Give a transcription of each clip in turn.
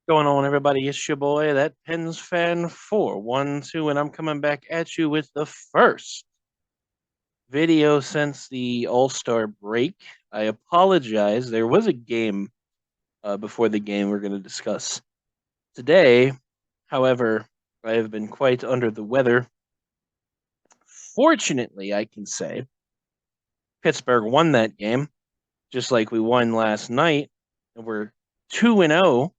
Going on, everybody? It's your boy, that Pens fan 412, and I'm coming back at you with the first video since the All Star break. I apologize. There was a game before the game we're going to discuss today. However, I have been quite under the weather. Fortunately, I can say Pittsburgh won that game, just like we won last night, and we're 2-0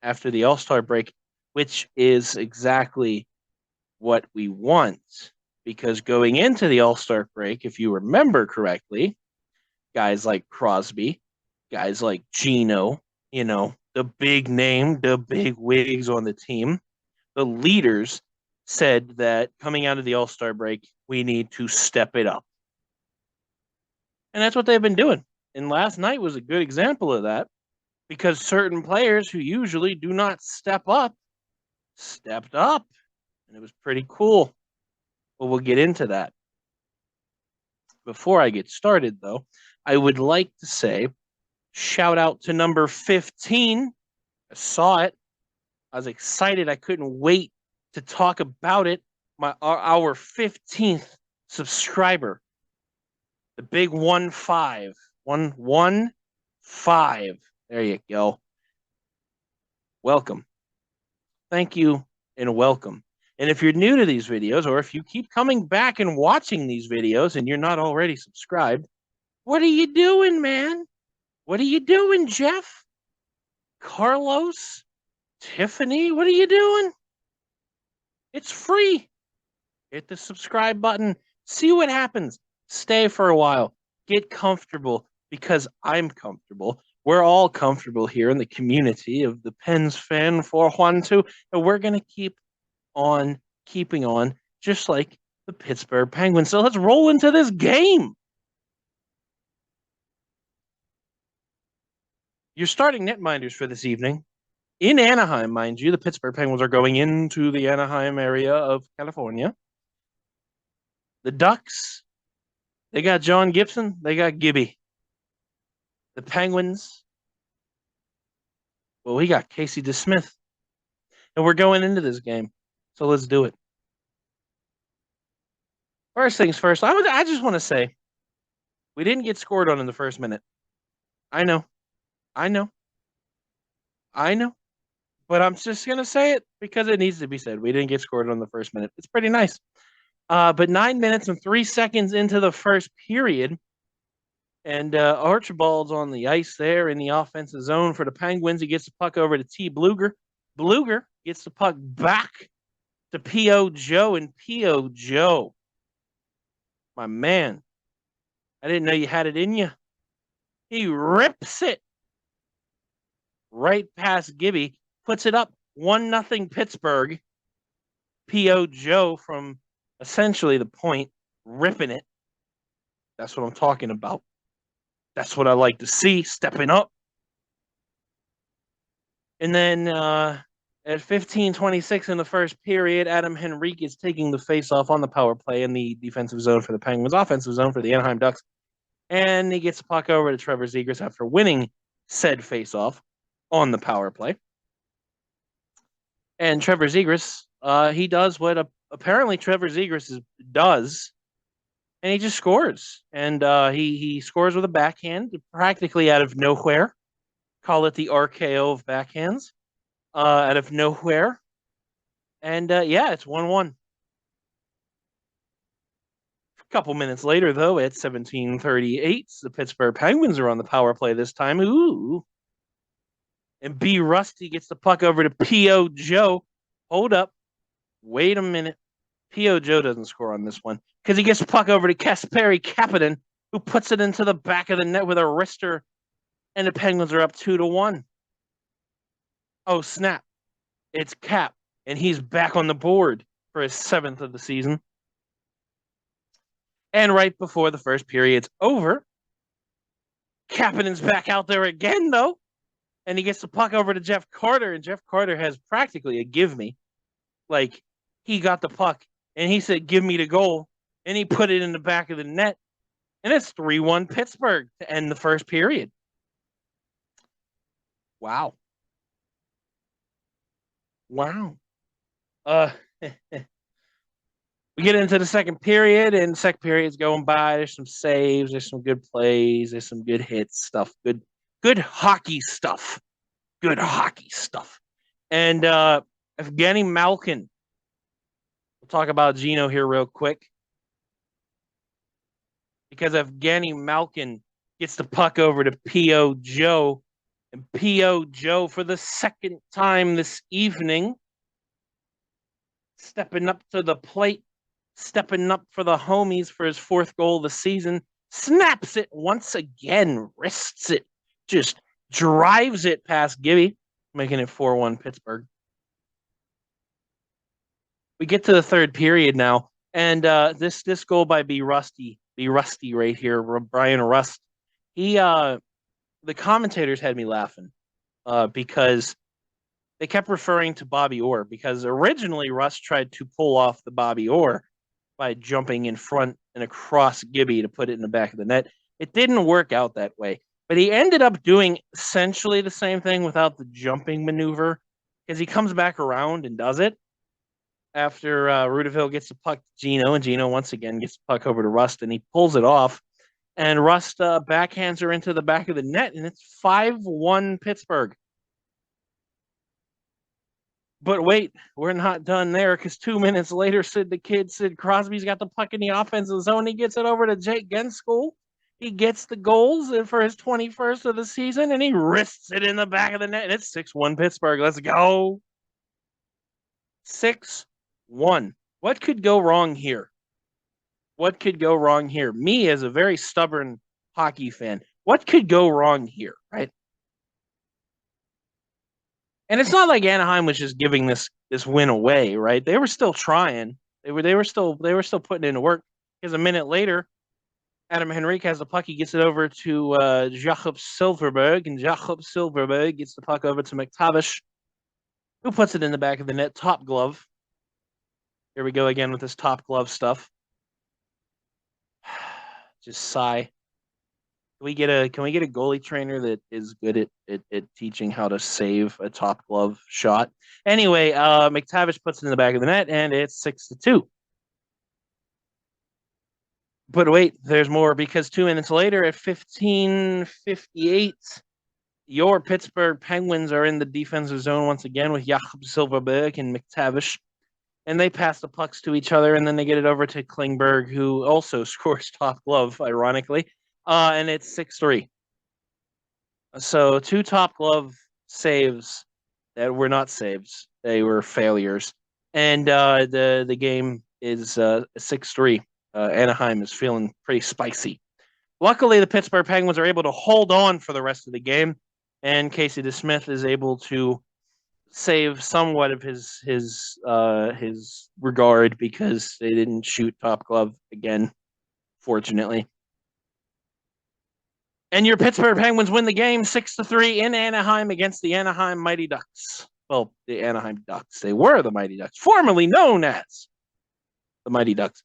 after the All Star break, which is exactly what we want. Because going into the All Star break, if you remember correctly, guys like Crosby, guys like Gino, the big name, the big wigs on the team, the leaders said that coming out of the All Star break, we need to step it up. And that's what they've been doing. And last night was a good example of that because certain players who usually do not step up stepped up. And it was pretty cool. But we'll get into that. Before I get started, though, I would like to say shout out to number 15. I saw it. I was excited. I couldn't wait to talk about it. Our 15th subscriber, the big 1-5. 1-1-5. There you go. Welcome. Thank you and welcome. And if you're new to these videos, or if you keep coming back and watching these videos and you're not already subscribed, what are you doing, man? What are you doing, Jeff? Carlos? Tiffany? What are you doing? It's free. Hit the subscribe button. See what happens. Stay for a while. Get comfortable because I'm comfortable. We're all comfortable here in the community of the Pens fan 412, and we're going to keep on keeping on just like the Pittsburgh Penguins. So let's roll into this game. Your starting netminders for this evening in Anaheim, mind you, the Pittsburgh Penguins are going into the Anaheim area of California. The Ducks, they got John Gibson, they got Gibby. The Penguins, well, we got Casey DeSmith. And we're going into this game. So let's do it. First things first, I just want to say we didn't get scored on in the first minute. I know. I know. I know. But I'm just going to say it because it needs to be said. We didn't get scored on the first minute. It's pretty nice. But 9 minutes and 3 seconds into the first period, and Archibald's on the ice there in the offensive zone for the Penguins. He gets the puck over to T. Bluger. Bluger gets the puck back to P.O. Joe, and P.O. Joe, my man, I didn't know you had it in you. He rips it right past Gibby, puts it up 1-0 Pittsburgh. P.O. Joe from essentially the point, ripping it. That's what I'm talking about. That's what I like to see, stepping up. And then at 15:26 in the first period, Adam Henrique is taking the faceoff on the power play in the defensive zone for the Penguins, offensive zone for the Anaheim Ducks. And he gets the puck over to Trevor Zegras after winning said faceoff on the power play. And Trevor Zegras, he does what apparently Trevor Zegras does, and he just scores. And he scores with a backhand, practically out of nowhere. Call it the RKO of backhands, out of nowhere. And yeah, it's 1-1. A couple minutes later, though, at 17:38, the Pittsburgh Penguins are on the power play this time. Ooh. And B. Rusty gets the puck over to P.O. Joe. Hold up. Wait a minute. P.O. Joe doesn't score on this one because he gets the puck over to Kasperi Kapanen, who puts it into the back of the net with a wrister, and the Penguins are up 2-1. Oh, snap. It's Cap, and he's back on the board for his 7th of the season. And right before the first period's over, Kapanen's back out there again, though, and he gets the puck over to Jeff Carter, and Jeff Carter has practically a give me. Like, he got the puck, and he said, give me the goal, and he put it in the back of the net, and it's 3-1 Pittsburgh to end the first period. Wow. Wow. Uh, we get into the second period, and the second period's going by. There's some saves, there's some good plays, there's some good hits stuff, good hockey stuff, good hockey stuff. And Evgeny Malkin. We'll talk about Gino here real quick because Evgeny Malkin gets the puck over to P.O. Joe, and P.O. Joe for the second time this evening, stepping up to the plate, stepping up for the homies for his fourth goal of the season, snaps it once again, wrists it, just drives it past Gibby, making it 4-1 Pittsburgh. We get to the third period now, and this goal by B Rusty right here, Brian Rust. He the commentators had me laughing because they kept referring to Bobby Orr, because originally Rust tried to pull off the Bobby Orr by jumping in front and across Gibby to put it in the back of the net. It didn't work out that way, but he ended up doing essentially the same thing without the jumping maneuver, because he comes back around and does it after Rudeville gets the puck to Gino, and Gino once again gets the puck over to Rust, and he pulls it off, and Rust backhands her into the back of the net, and it's 5-1 Pittsburgh. But wait, we're not done there, because 2 minutes later, Sid Crosby's got the puck in the offensive zone. He gets it over to Jake Genskool. He gets the goals for his 21st of the season, and he wrists it in the back of the net, and it's 6-1 Pittsburgh. Let's go. 6-1. What could go wrong here? What could go wrong here? Me, as a very stubborn hockey fan, what could go wrong here, right? And it's not like Anaheim was just giving this win away, right? They were still trying. They were still putting into work. Because a minute later, Adam Henrique has the puck. He gets it over to Jakob Silfverberg, and Jakob Silfverberg gets the puck over to McTavish, who puts it in the back of the net. Top glove. Here we go again with this top glove stuff. Just sigh. Can we get a goalie trainer that is good at teaching how to save a top glove shot? Anyway, McTavish puts it in the back of the net, and it's 6-2. But wait, there's more, because 2 minutes later, at 15:58, your Pittsburgh Penguins are in the defensive zone once again with Jakob Silfverberg and McTavish, and they pass the pucks to each other, and then they get it over to Klingberg, who also scores top glove, ironically, and it's 6-3. So 2 top glove saves that were not saves; they were failures, and the game is 6-3. Anaheim is feeling pretty spicy. Luckily, the Pittsburgh Penguins are able to hold on for the rest of the game, and Casey DeSmith is able to save somewhat of his regard, because they didn't shoot top glove again, fortunately. And your Pittsburgh Penguins win the game 6-3 in Anaheim against the Anaheim Mighty Ducks. Well, the Anaheim Ducks. They were the Mighty Ducks, formerly known as the Mighty Ducks.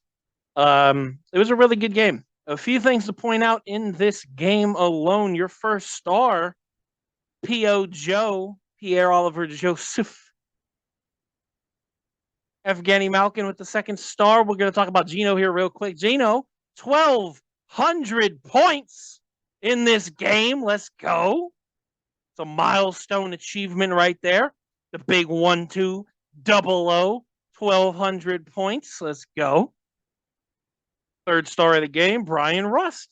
It was a really good game. A few things to point out in this game alone. Your first star, P.O. Joe, Pierre-Olivier Joseph. Evgeny Malkin with the second star. We're going to talk about Gino here real quick. Gino, 1,200 points in this game. Let's go. It's a milestone achievement right there. The big 1-2 0-0, 1,200 points. Let's go. Third star of the game, Brian Rust.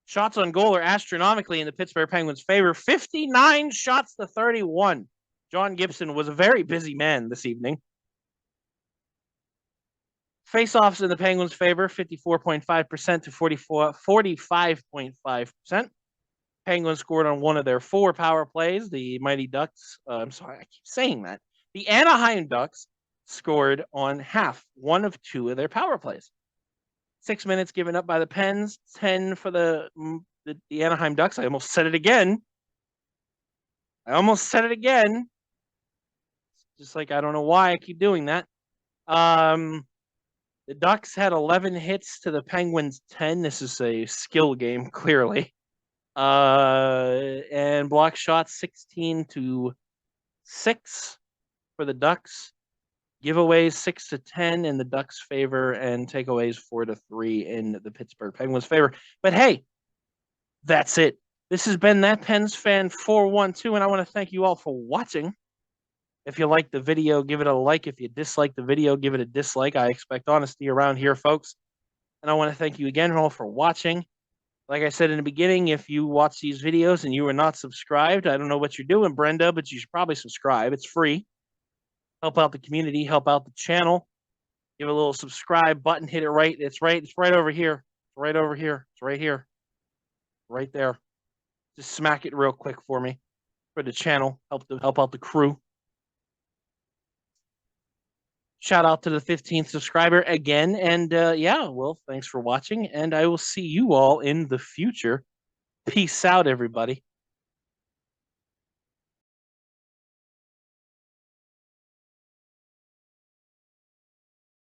Shots on goal are astronomically in the Pittsburgh Penguins' favor. 59 shots to 31. John Gibson was a very busy man this evening. Face-offs in the Penguins' favor, 54.5% to 45.5%. Penguins scored on one of their 4 power plays. The Mighty Ducks, I'm sorry, I keep saying that. The Anaheim Ducks scored on one of 2 of their power plays. 6 minutes given up by the Pens, 10 for the Anaheim Ducks. I almost said it again. Just like, I don't know why I keep doing that. The Ducks had 11 hits to the Penguins 10. This is a skill game, clearly. And block shots 16 to 6 for the Ducks. Giveaways 6-10 in the Ducks' favor, and takeaways 4-3 in the Pittsburgh Penguins' favor. But hey, that's it. This has been That Pens Fan 412, and I want to thank you all for watching. If you like the video, give it a like. If you dislike the video, give it a dislike. I expect honesty around here, folks. And I want to thank you again all for watching. Like I said in the beginning, if you watch these videos and you are not subscribed, I don't know what you're doing, Brenda, but you should probably subscribe. It's free. Help out the community, help out the channel. Give a little subscribe button, hit it right. It's right over here. It's right over here. It's right here. Right there. Just smack it real quick for me. For the channel. Help out the crew. Shout out to the 15th subscriber again. And yeah, well, thanks for watching. And I will see you all in the future. Peace out, everybody.